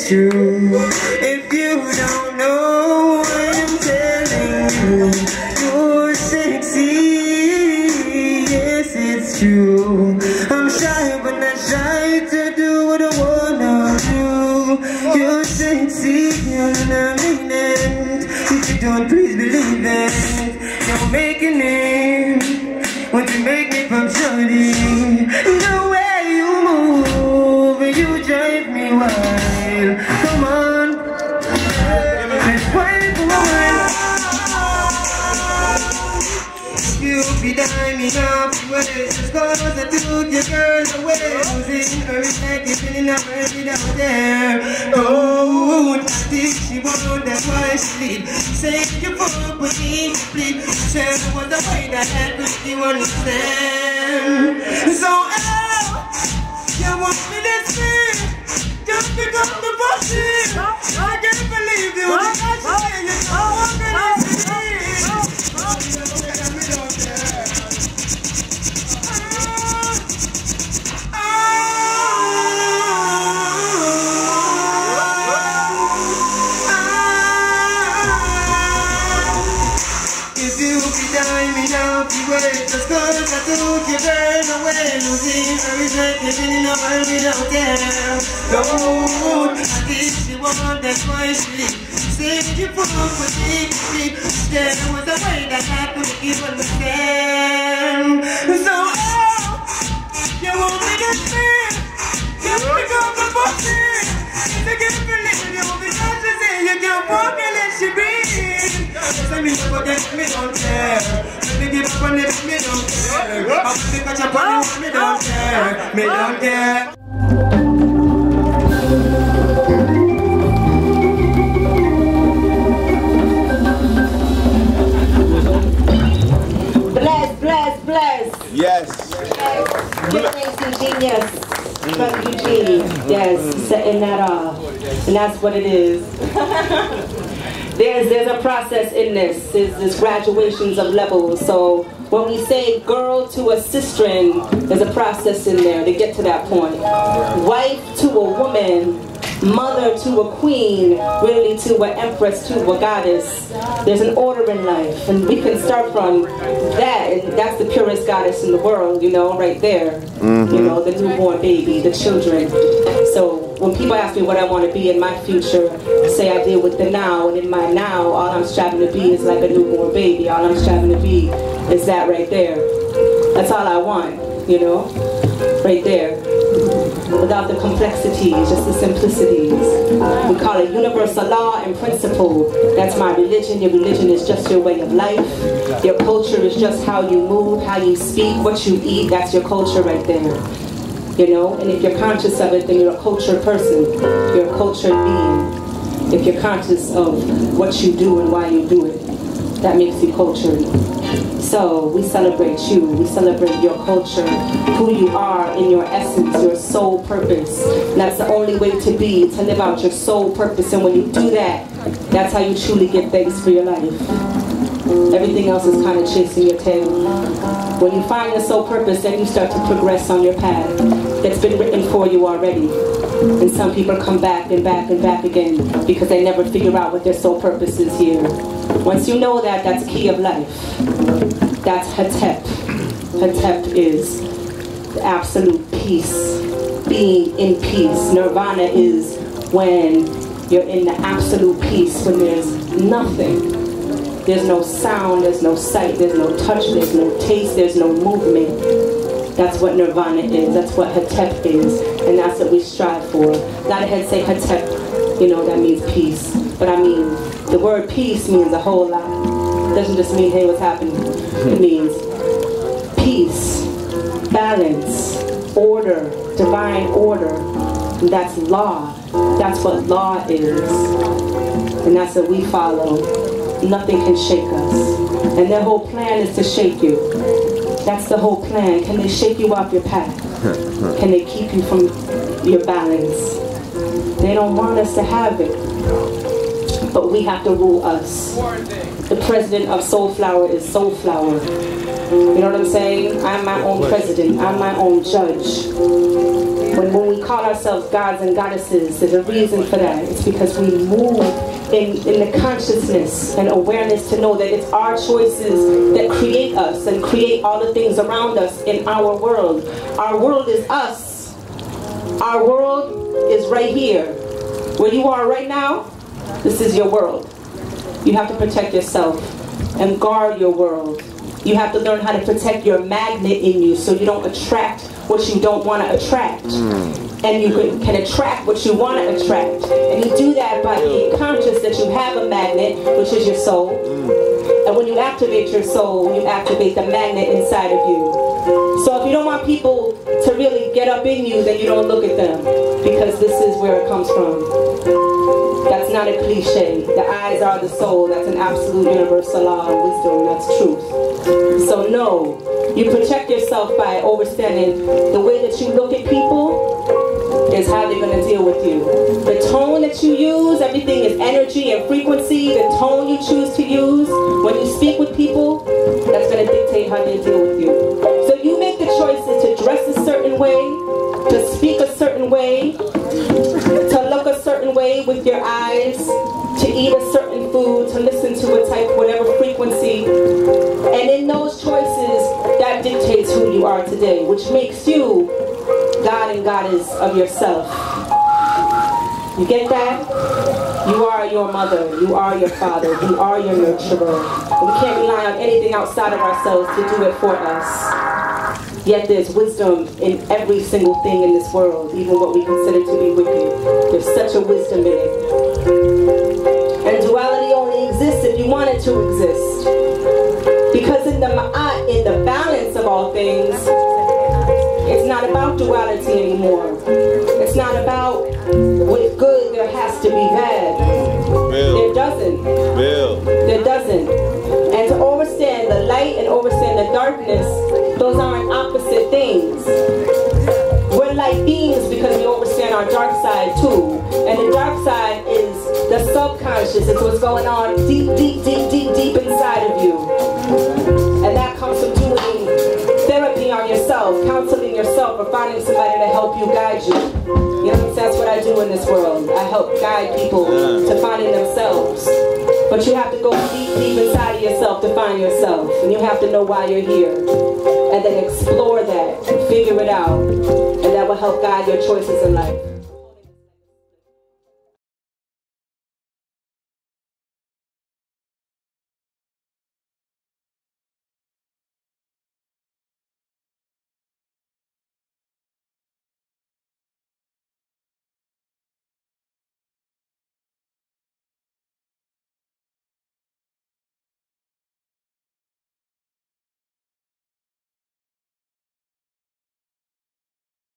it's true. If you don't know what I'm telling you, you're sexy. Yes, it's true. I'm shy, but not shy to do what I wanna do. You're sexy, and I mean it. If you don't, please believe it. You're making it. When you make me from shorty, the way you move, you drive me wild. Come on, let's fight for one. You be diming up ways, just cause I took your girl away. Losing her respect, giving up her without there. Oh, I think she won't, that's why she leave. Say you fuck with me, please. Said it was the way that I could you understand. So, oh, you want me to see? Just pick up the bullshit. I can't believe you. Because you say you don't want me to see. Just cause I took your girl away, losing her respect, living in a world without care. Lord, I think she want, that's why she leave. Say you fuck with me, there was a way that I could give understand. So, oh, you want me to spin, just pick up the bullshit. I can't believe you, because you say you can't walk and let she breathe. Say me never get me don't care. Me give up on it, me don't care. I'll pick up your body, me don't care. Me don't care. Bless, bless, bless. Yes. Generation Genius from Eugene. Yes, setting that off. And that's what it is. There's a process in this. There's graduations of levels. So when we say girl to a sister, there's a process in there to get to that point. Wife to a woman, mother to a queen, really to an empress, to a goddess. There's an order in life, and we can start from that, and that's the purest goddess in the world, you know, right there. You know, the newborn baby, the children. So when people ask me what I want to be in my future, I say I deal with the now, and in my now, all I'm striving to be is like a newborn baby. All I'm striving to be is that right there. That's all I want, you know, right there. Without the complexities, just the simplicities. We call it universal law and principle. That's my religion. Your religion is just your way of life. Your culture is just how you move, how you speak, what you eat. That's your culture right there. You know, and if you're conscious of it, then you're a cultured person. You're a cultured being. If you're conscious of what you do and why you do it, that makes you cultured. So we celebrate you, we celebrate your culture, who you are in your essence, your soul purpose. And that's the only way to be, to live out your soul purpose. And when you do that, that's how you truly give thanks for your life. Everything else is kind of chasing your tail. When you find your soul purpose, then you start to progress on your path that's been written for you already. And some people come back and back and back again because they never figure out what their soul purpose is here. Once you know that, that's key of life. That's Hetep. Hetep is the absolute peace, being in peace. Nirvana is when you're in the absolute peace, when there's nothing. There's no sound, there's no sight, there's no touch, there's no taste, there's no movement. That's what Nirvana is, that's what Hetep is, and that's what we strive for. A lot of heads say Hetep, you know, that means peace. But I mean, the word peace means a whole lot. It doesn't just mean, hey, what's happening? It means peace, balance, order, divine order. And that's law. That's what law is. And that's what we follow. Nothing can shake us. And their whole plan is to shake you. That's the whole plan. Can they shake you off your path? Can they keep you from your balance? They don't want us to have it. But we have to rule us. The president of Soulflower is Soulflower. You know what I'm saying? I'm my own president. I'm my own judge. When we call ourselves gods and goddesses, there's a reason for that. It's because we move in the consciousness and awareness to know that it's our choices that create us and create all the things around us in our world. Our world is us. Our world is right here. Where you are right now, this is your world. You have to protect yourself and guard your world. You have to learn how to protect your magnet in you so you don't attract what you don't want to attract. And you can attract what you want to attract. And you do that by being conscious that you have a magnet, which is your soul. And when you activate your soul, you activate the magnet inside of you. So if you don't want people to really get up in you, then you don't look at them. Because this is where it comes from. That's not a cliche. The eyes are the soul. That's an absolute universal law of wisdom. That's truth. So no, you protect yourself by understanding the way that you look at people is how they're going to deal with you. The tone that you use, everything is energy and frequency. The tone you choose to use when you speak with people, that's going to dictate how they deal with you. So you make the choices to dress a certain way, to speak a certain way, to look a certain way with your eyes, to eat a certain food, to listen to a type, whatever frequency. And in those choices, that dictates who you are today, which makes you God and Goddess of yourself. You get that? You are your mother. You are your father. You are your nurturer. And we can't rely on anything outside of ourselves to do it for us. Yet there's wisdom in every single thing in this world, even what we consider to be wicked. There's such a wisdom in it. And duality only exists if you want it to exist. Because in the balance of all things, it's not about duality anymore. It's not about with good there has to be bad. There doesn't. There doesn't. And to understand the light and understand the darkness, those aren't opposite things. We're light beings because we understand our dark side too. And the dark side is the subconscious. It's what's going on deep, deep, deep, deep, deep inside of you. And that comes from doing therapy on yourself, counseling yourself, or finding somebody to help you guide you. You know, that's what I do in this world. I help guide people to finding themselves. But you have to go deep, deep inside of yourself to find yourself. And you have to know why you're here. And then explore that, and figure it out. And that will help guide your choices in life.